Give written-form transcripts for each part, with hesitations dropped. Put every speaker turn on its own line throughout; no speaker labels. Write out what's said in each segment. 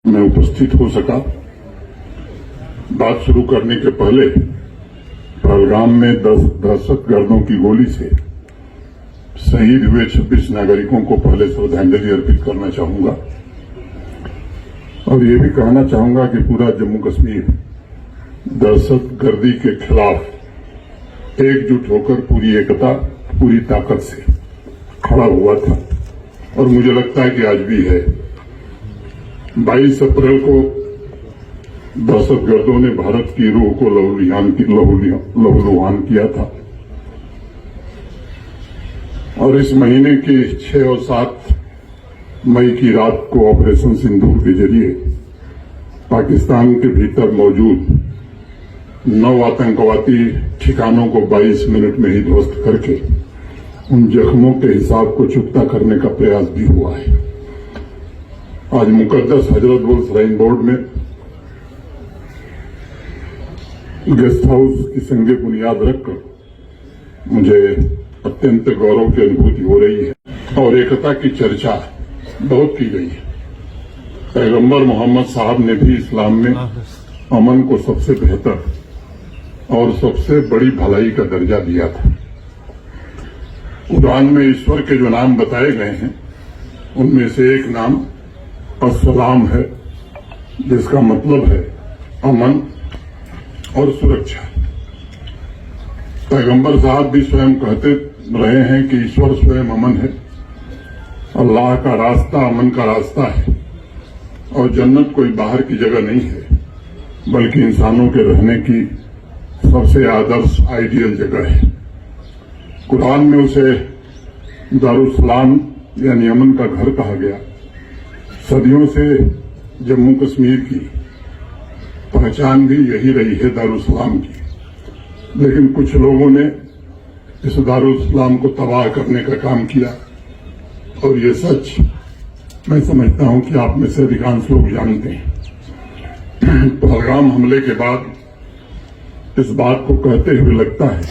मैं उपस्थित हो सका। बात शुरू करने के पहले पहलगाम में 10 दहशतगर्दों की गोली से शहीद हुए 26 नागरिकों को पहले श्रद्धांजलि अर्पित करना चाहूंगा और ये भी कहना चाहूंगा कि पूरा जम्मू कश्मीर दहशतगर्दी के खिलाफ एकजुट होकर पूरी एकता पूरी ताकत से खड़ा हुआ था और मुझे लगता है कि आज भी है। 22 अप्रैल को दहशतगर्दों ने भारत की रूह को लहूलुहान किया था और इस महीने की 6 और 7 मई की रात को ऑपरेशन सिंदूर के जरिए पाकिस्तान के भीतर मौजूद 9 आतंकवादी ठिकानों को 22 मिनट में ही ध्वस्त करके उन जख्मों के हिसाब को चुकता करने का प्रयास भी हुआ है। आज मुकद्दस हजरत बल श्राइन बोर्ड में गेस्ट हाउस की संगे बुनियाद रखकर मुझे अत्यंत गौरव की अनुभूति हो रही है और एकता की चर्चा बहुत की गई है। पैगंबर मोहम्मद साहब ने भी इस्लाम में अमन को सबसे बेहतर और सबसे बड़ी भलाई का दर्जा दिया था। कुरान में ईश्वर के जो नाम बताए गए हैं उनमें से एक नाम अस्सलाम है, जिसका मतलब है अमन और सुरक्षा। पैगंबर साहब भी स्वयं कहते रहे हैं कि ईश्वर स्वयं अमन है, अल्लाह का रास्ता अमन का रास्ता है और जन्नत कोई बाहर की जगह नहीं है बल्कि इंसानों के रहने की सबसे आदर्श आइडियल जगह है। कुरान में उसे दारुस्सलाम यानी अमन का घर कहा गया। सदियों से जम्मू कश्मीर की पहचान भी यही रही है दारुस्सलाम की, लेकिन कुछ लोगों ने इस दारुस्सलाम को तबाह करने का काम किया और ये सच मैं समझता हूं कि आप में से अधिकांश लोग जानते हैं। पहलगाम हमले के बाद इस बात को कहते हुए लगता है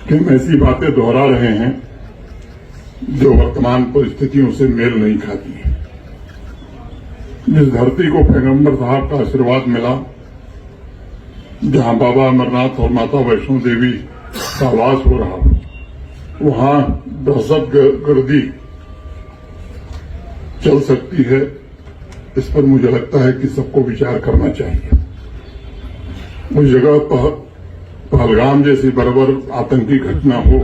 कि हम ऐसी बातें दोहरा रहे हैं जो वर्तमान परिस्थितियों से मेल नहीं खाती है। जिस धरती को पैगंबर साहब का आशीर्वाद मिला, जहां बाबा अमरनाथ और माता वैष्णो देवी का वास हो रहा, वहां दहशतगर्दी चल सकती है, इस पर मुझे लगता है कि सबको विचार करना चाहिए। उस जगह पहलगाम जैसी बर्बर आतंकी घटना हो,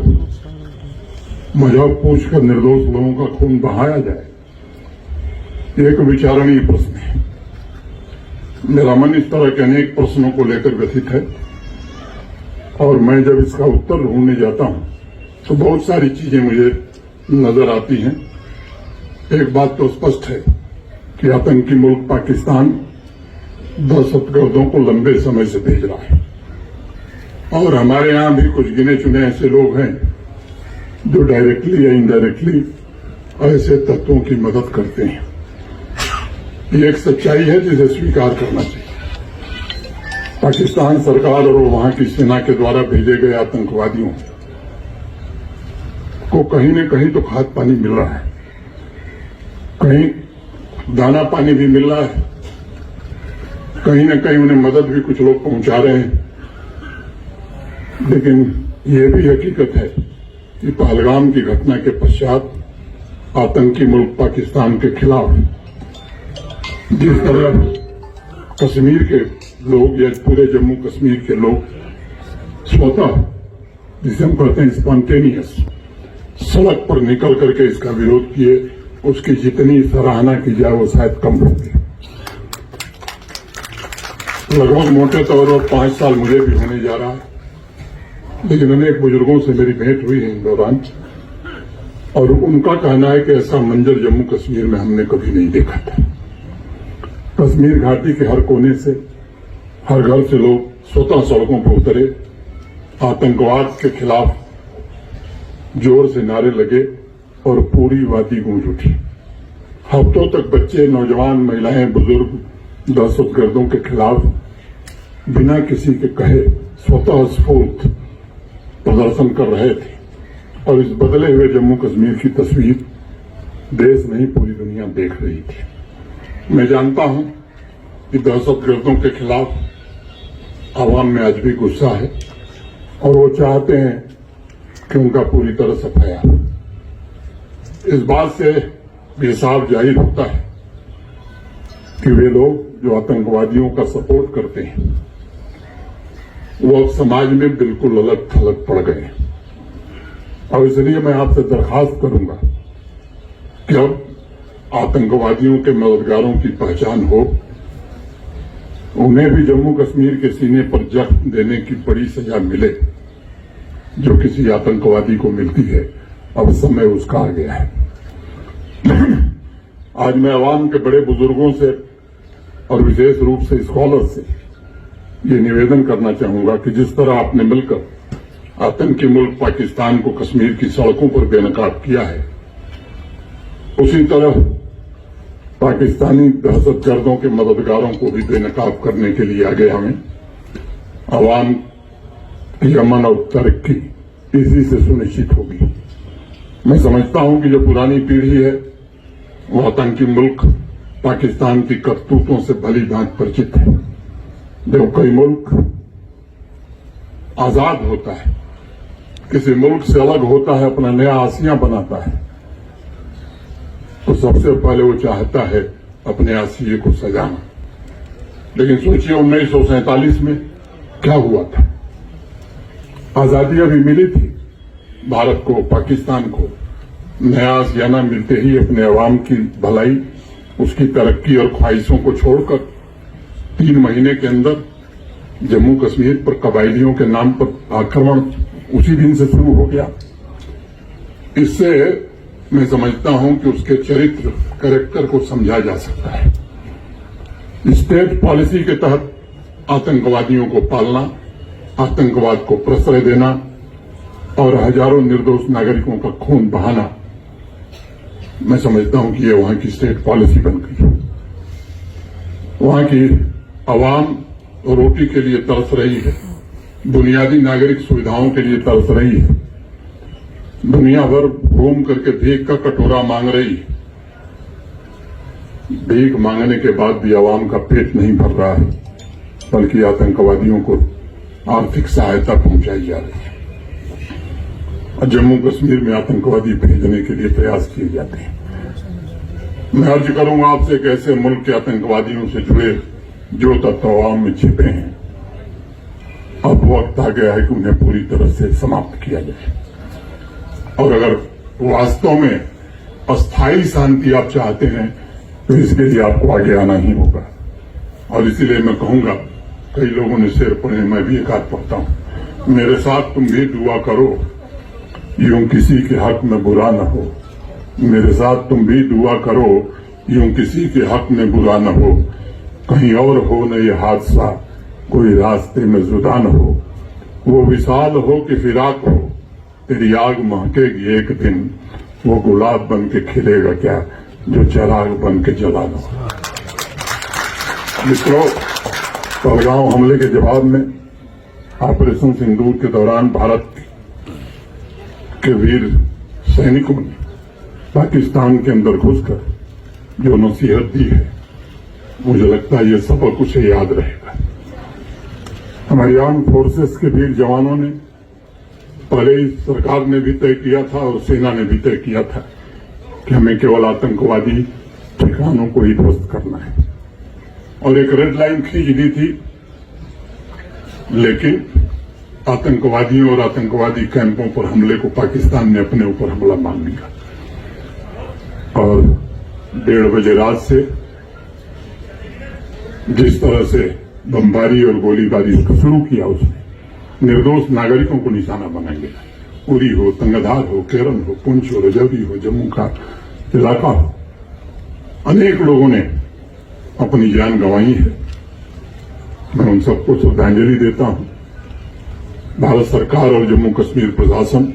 मजहब पूछकर निर्दोष लोगों का खून बहाया जाए, एक विचारणीय प्रश्न है। मेरा मन इस तरह के अनेक प्रश्नों को लेकर व्यथित है और मैं जब इसका उत्तर ढूंढने जाता हूं तो बहुत सारी चीजें मुझे नजर आती हैं। एक बात तो स्पष्ट है कि आतंकी मुल्क पाकिस्तान दहशतगर्दों को लंबे समय से भेज रहा है और हमारे यहां भी कुछ गिने चुने ऐसे लोग हैं जो डायरेक्टली या इनडायरेक्टली ऐसे तत्वों की मदद करते हैं। ये एक सच्चाई है जिसे स्वीकार करना चाहिए। पाकिस्तान सरकार और वहां की सेना के द्वारा भेजे गए आतंकवादियों को कहीं न कहीं तो खाद पानी मिल रहा है, कहीं दाना पानी भी मिल रहा है, कहीं न कहीं उन्हें मदद भी कुछ लोग पहुंचा रहे हैं। लेकिन ये भी हकीकत है कि पहलगाम की घटना के पश्चात आतंकी मुल्क पाकिस्तान के खिलाफ जिस तरह कश्मीर के लोग या पूरे जम्मू कश्मीर के लोग स्वतः, जिसे हम कहते हैं स्पॉन्टेनियस, सड़क पर निकल करके इसका विरोध किए, उसकी जितनी सराहना की जाए वो शायद कम होगी। लगभग मोटे तौर पर 5 साल मुझे भी होने जा रहा है, लेकिन अनेक बुजुर्गों से मेरी भेंट हुई है इन दौरान और उनका कहना है कि ऐसा मंजर जम्मू कश्मीर में हमने कभी नहीं देखा था। कश्मीर घाटी के हर कोने से, हर घर से लोग स्वतः सड़कों पर उतरे, आतंकवाद के खिलाफ जोर से नारे लगे और पूरी वादी गूंज उठी। हफ्तों तक बच्चे, नौजवान, महिलाएं, बुजुर्ग दहशतगर्दों के खिलाफ बिना किसी के कहे स्वतः स्फूर्त प्रदर्शन कर रहे थे और इस बदले हुए जम्मू कश्मीर की तस्वीर देश नहीं पूरी दुनिया देख रही थी। मैं जानता हूं कि दहशतगर्दों के खिलाफ आवाम में आज भी गुस्सा है और वो चाहते हैं कि उनका पूरी तरह सफाया हो। इस बात से भी साफ जाहिर होता है कि वे लोग जो आतंकवादियों का सपोर्ट करते हैं वो अब समाज में बिल्कुल अलग थलग पड़ गए हैं। और इसलिए मैं आपसे दरखास्त करूंगा कि अब आतंकवादियों के मददगारों की पहचान हो, उन्हें भी जम्मू कश्मीर के सीने पर जख्म देने की बड़ी सजा मिले जो किसी आतंकवादी को मिलती है। अब समय उसका आ गया है। आज मैं अवाम के बड़े बुजुर्गों से और विशेष रूप से स्कॉलर से ये निवेदन करना चाहूंगा कि जिस तरह आपने मिलकर आतंकी मुल्क पाकिस्तान को कश्मीर की सड़कों पर बेनकाब किया है, उसी तरह पाकिस्तानी दहशतगर्दों के मददगारों को भी बेनकाब करने के लिए आगे हमें अवाम की अमन और तरक्की इसी से सुनिश्चित होगी। मैं समझता हूं कि जो पुरानी पीढ़ी है वो आतंकी मुल्क पाकिस्तान की करतूतों से भली भांति परिचित है। जब कोई मुल्क आजाद होता है, किसी मुल्क से अलग होता है, अपना नया आसिया बनाता है, तो सबसे पहले वो चाहता है अपने आसिये को सजाना। लेकिन सोचिए 1947 में क्या हुआ था। आजादी अभी मिली थी भारत को, पाकिस्तान को। नया आसियाना मिलते ही अपने अवाम की भलाई, उसकी तरक्की और ख्वाहिशों को छोड़कर 3 महीने के अंदर जम्मू कश्मीर पर कबायलियों के नाम पर आक्रमण उसी दिन से शुरू हो गया। इससे मैं समझता हूं कि उसके चरित्र, कैरेक्टर को समझा जा सकता है। स्टेट पॉलिसी के तहत आतंकवादियों को पालना, आतंकवाद को प्रश्रय देना और हजारों निर्दोष नागरिकों का खून बहाना, मैं समझता हूं कि ये वहां की स्टेट पॉलिसी बन गई। वहां की आवाम रोटी के लिए तरस रही है, बुनियादी नागरिक सुविधाओं के लिए तरस रही है, दुनिया भर घूम करके भीख का कटोरा मांग रही है। भीख मांगने के बाद भी आवाम का पेट नहीं भर रहा है, बल्कि आतंकवादियों को आर्थिक सहायता पहुंचाई जा रही है और जम्मू कश्मीर में आतंकवादी भेजने के लिए प्रयास किए जाते हैं। मैं अर्ज करूंगा आपसे कि ऐसे मुल्क के आतंकवादियों से जुड़े जो तत्व आवाम में छिपे हैं, अब वक्त आ गया है कि उन्हें पूरी तरह से समाप्त किया जाए। और अगर वास्तव में अस्थायी शांति आप चाहते हैं तो इसके लिए आपको आगे आना ही होगा। और इसीलिए मैं कहूंगा, कई लोगों ने शेर पढ़े, मैं भी एक आध पढ़ता हूं। मेरे साथ तुम भी दुआ करो, यूं किसी के हक में बुरा न हो। मेरे साथ तुम भी दुआ करो, यूं किसी के हक में बुरा न हो। कहीं और हो न ये हादसा, कोई रास्ते में जुदा न हो। वो विशाल हो कि फिराक हो, तेरी आग महकेगी एक दिन। वो गुलाब बन के खिलेगा क्या जो चिराग बन के जला दो। मित्रों, पहलगांव हमले के जवाब में ऑपरेशन सिंदूर के दौरान भारत के वीर सैनिकों ने पाकिस्तान के अंदर घुसकर जो नसीहत दी है, मुझे लगता है ये सबक उसे याद रहेगा। हमारी आर्म फोर्सेस के वीर जवानों ने पहले ही सरकार ने भी तय किया था और सेना ने भी तय किया था कि हमें केवल आतंकवादी ठिकानों को ही ध्वस्त करना है और एक रेड लाइन खींच दी थी। लेकिन आतंकवादियों और आतंकवादी कैंपों पर हमले को पाकिस्तान ने अपने ऊपर हमला मान लिया और 1:30 बजे रात से जिस तरह से बमबारी और गोलीबारी शुरू किया, उसने निर्दोष नागरिकों को निशाना बनाएंगे। उरी हो, तंगधार हो, केरन हो, पुंछ हो, रजौरी हो, जम्मू का इलाका हो, अनेक लोगों ने अपनी जान गंवाई है। मैं उन सबको श्रद्धांजलि देता हूं। भारत सरकार और जम्मू कश्मीर प्रशासन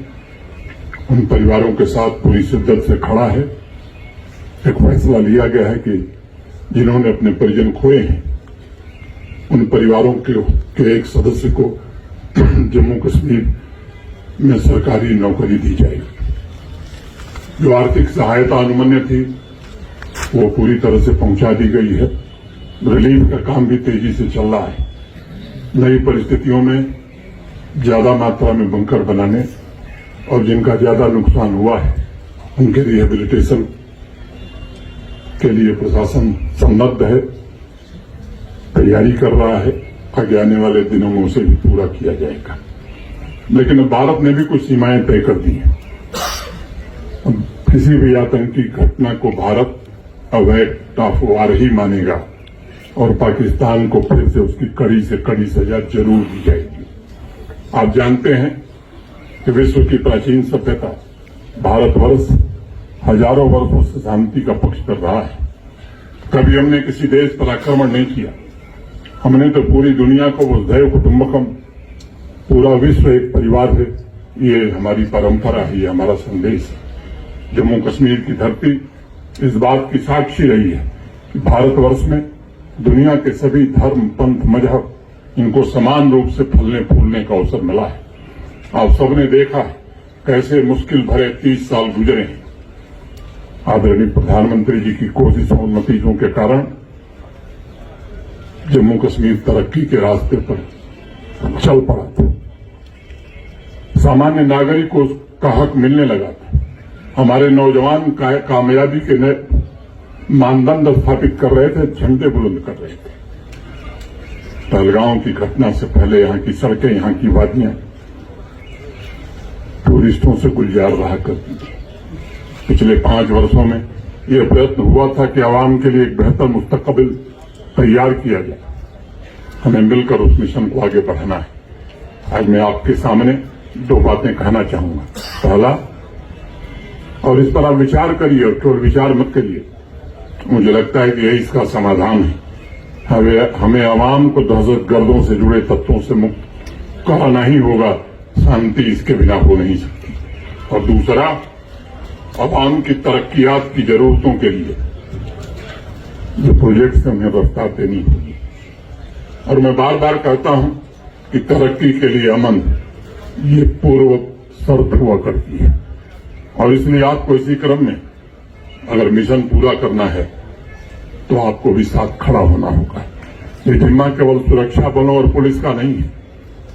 उन परिवारों के साथ पूरी शिद्दत से खड़ा है। एक फैसला लिया गया है कि जिन्होंने अपने परिजन खोए हैं, उन परिवारों के एक सदस्य को जम्मू कश्मीर में सरकारी नौकरी दी जाएगी। जो आर्थिक सहायता अनुमन्य थी वो पूरी तरह से पहुंचा दी गई है। रिलीफ का काम भी तेजी से चल रहा है। नई परिस्थितियों में ज्यादा मात्रा में बंकर बनाने और जिनका ज्यादा नुकसान हुआ है उनके रिहेबिलिटेशन के लिए प्रशासन सन्नद्ध है, तैयारी कर रहा है। आगे आने वाले दिनों में उसे भी पूरा किया जाएगा। लेकिन अब भारत ने भी कुछ सीमाएं तय कर दी हैं। अब किसी भी आतंकी घटना को भारत अवैध वार ही मानेगा और पाकिस्तान को फिर से कड़ी सजा जरूर दी जाएगी। आप जानते हैं कि विश्व की प्राचीन सभ्यता भारतवर्ष हजारों वर्षों से शांति का पक्ष कर रहा है। कभी हमने किसी देश पर आक्रमण नहीं किया। हमने तो पूरी दुनिया को वसुधैव कुटुंबकम, पूरा विश्व एक परिवार है, ये हमारी परंपरा है, ये हमारा संदेश है। जम्मू कश्मीर की धरती इस बात की साक्षी रही है कि भारतवर्ष में दुनिया के सभी धर्म, पंथ, मजहब इनको समान रूप से फलने फूलने का अवसर मिला है। आप सबने देखा है कैसे मुश्किल भरे 30 साल गुजरे हैं। आदरणीय प्रधानमंत्री जी की कोशिशों और नतीजों के कारण जम्मू कश्मीर तरक्की के रास्ते पर चल पड़ा था। सामान्य नागरिक का हक मिलने लगा था। हमारे नौजवान कामयाबी के नए मानदंड स्थापित कर रहे थे, झंडे बुलंद कर रहे थे। पहलगांव की घटना से पहले यहां की सड़कें, यहां की वादियां टूरिस्टों से गुलजार रहा करती थी। पिछले 5 वर्षों में यह प्रयत्न हुआ था कि आवाम के लिए एक बेहतर मुस्तकबिल तैयार किया जाए। हमें मिलकर उस मिशन को आगे बढ़ाना है। आज मैं आपके सामने 2 बातें कहना चाहूंगा। पहला, और इस पर आप विचार करिए और केवल विचार मत करिए, मुझे लगता है कि यही इसका समाधान है। हमें आवाम को दहशतगर्दों से जुड़े तत्वों से मुक्त कराना ही होगा। शांति इसके बिना हो नहीं सकती। और दूसरा, आवाम की तरक्कियात की जरूरतों के लिए जो प्रोजेक्ट से हमें रफ्तार देनी होगी। और मैं बार बार कहता हूं कि तरक्की के लिए अमन ये पूर्व शर्त हुआ करती है। और इसलिए आपको इसी क्रम में अगर मिशन पूरा करना है तो आपको भी साथ खड़ा होना होगा। ये जिम्मा केवल सुरक्षा बलों और पुलिस का नहीं है,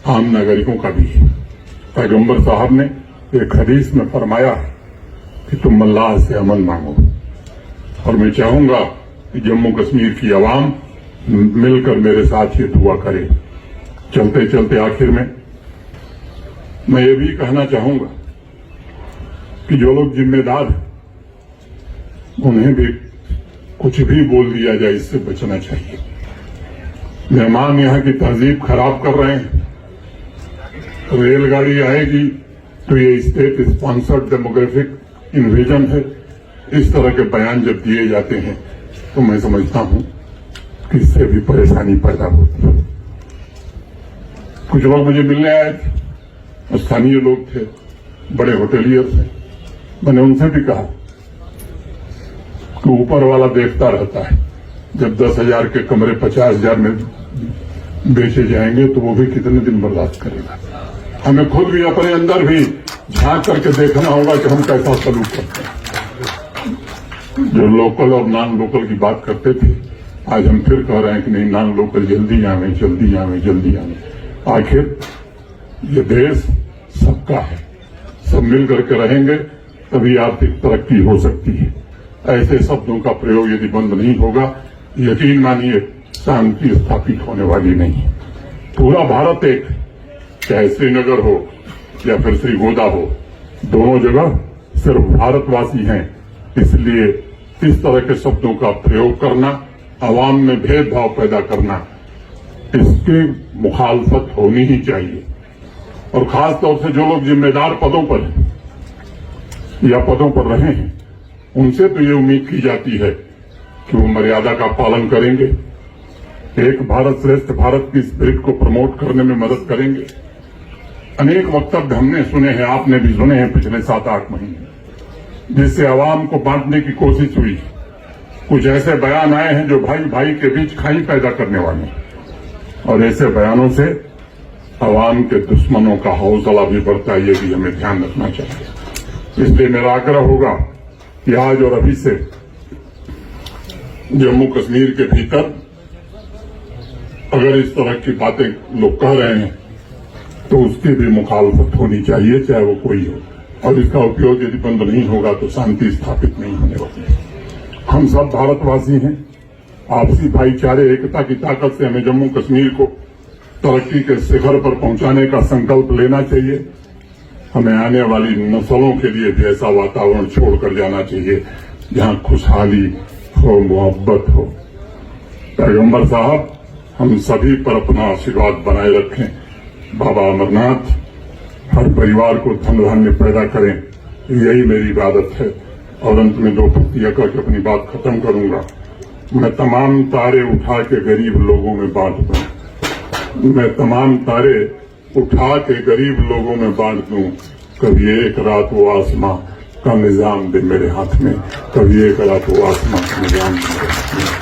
आम नागरिकों का भी है। पैगंबर साहब ने एक हदीस में फरमाया कि तुम अल्लाह से अमन मांगो। और मैं चाहूंगा कि जम्मू कश्मीर की आवाम मिलकर मेरे साथ ये दुआ करे। चलते चलते आखिर में मैं ये भी कहना चाहूंगा कि जो लोग जिम्मेदार हैं उन्हें भी कुछ भी बोल दिया जाए इससे बचना चाहिए। मेहमान यहां की तहजीब खराब कर रहे हैं। रेलगाड़ी आएगी तो ये स्टेट स्पॉन्सर्ड डेमोग्राफिक इन्वेजन है। इस तरह के बयान जब दिए जाते हैं तो मैं समझता हूं कि इससे भी परेशानी पैदा होती है। कुछ लोग मुझे मिलने आए थे, स्थानीय लोग थे, बड़े होटेलियर थे। मैंने उनसे भी कहा कि ऊपर वाला देखता रहता है, जब 10,000 के कमरे 50,000 में बेचे जाएंगे तो वो भी कितने दिन बर्दाश्त करेगा। हमें खुद भी अपने अंदर भी झांक करके देखना होगा कि हम कैसा सलूक करते हैं। जो लोकल और नॉन लोकल की बात करते थे, आज हम फिर कह रहे हैं कि नहीं, नॉन लोकल जल्दी आवे, जल्दी आवे, जल्दी आवे। आखिर ये देश सबका है, सब मिल करके रहेंगे तभी आर्थिक तरक्की हो सकती है। ऐसे शब्दों का प्रयोग यदि बंद नहीं होगा, यकीन मानिए शांति स्थापित होने वाली नहीं है। पूरा भारत एक, चाहे श्रीनगर हो या फिर श्रीगोदा हो, दोनों जगह सिर्फ भारतवासी हैं। इसलिए इस तरह के शब्दों का प्रयोग करना, आवाम में भेदभाव पैदा करना, इसकी मुखालफत होनी ही चाहिए। और खास तौर से जो लोग जिम्मेदार पदों पर हैं या पदों पर रहे हैं, उनसे तो ये उम्मीद की जाती है कि वो मर्यादा का पालन करेंगे, एक भारत श्रेष्ठ भारत की स्पिरिट को प्रमोट करने में मदद करेंगे। अनेक वक्तव्य हमने सुने हैं, आपने भी सुने हैं पिछले 7-8 महीने, जिससे आवाम को बांटने की कोशिश हुई। कुछ ऐसे बयान आए हैं जो भाई भाई के बीच खाई पैदा करने वाले, और ऐसे बयानों से आवाम के दुश्मनों का हौसला भी बढ़ता है। ये भी हमें ध्यान रखना चाहिए। इसलिए मेरा आग्रह होगा कि आज और अभी से जम्मू कश्मीर के भीतर अगर इस तरह की बातें लोग कह रहे हैं तो उसकी भी मुखालफत होनी चाहिए, चाहे वो कोई हो, और इसका उपयोग यदि बंद नहीं होगा तो शांति स्थापित नहीं होने वाली। हम सब भारतवासी हैं, आपसी भाईचारे एकता की ताकत से हमें जम्मू कश्मीर को तरक्की के शिखर पर पहुंचाने का संकल्प लेना चाहिए। हमें आने वाली नस्लों के लिए भी ऐसा वातावरण छोड़कर जाना चाहिए जहां खुशहाली हो, मोहब्बत हो। पैगंबर साहब हम सभी पर अपना आशीर्वाद बनाए रखें। बाबा अमरनाथ हर परिवार को धन धान्य पैदा करें, यही मेरी इबादत है। और अंत में 2 पंक्तियां करके अपनी बात खत्म करूंगा। मैं तमाम तारे उठा के गरीब लोगों में बांट दूं, मैं तमाम तारे उठा के गरीब लोगों में बांट दूं। कभी एक रात वो आसमां का निजाम दे मेरे हाथ में, कभी एक रात वो आसमां का निजाम दे मेरे हाथ में।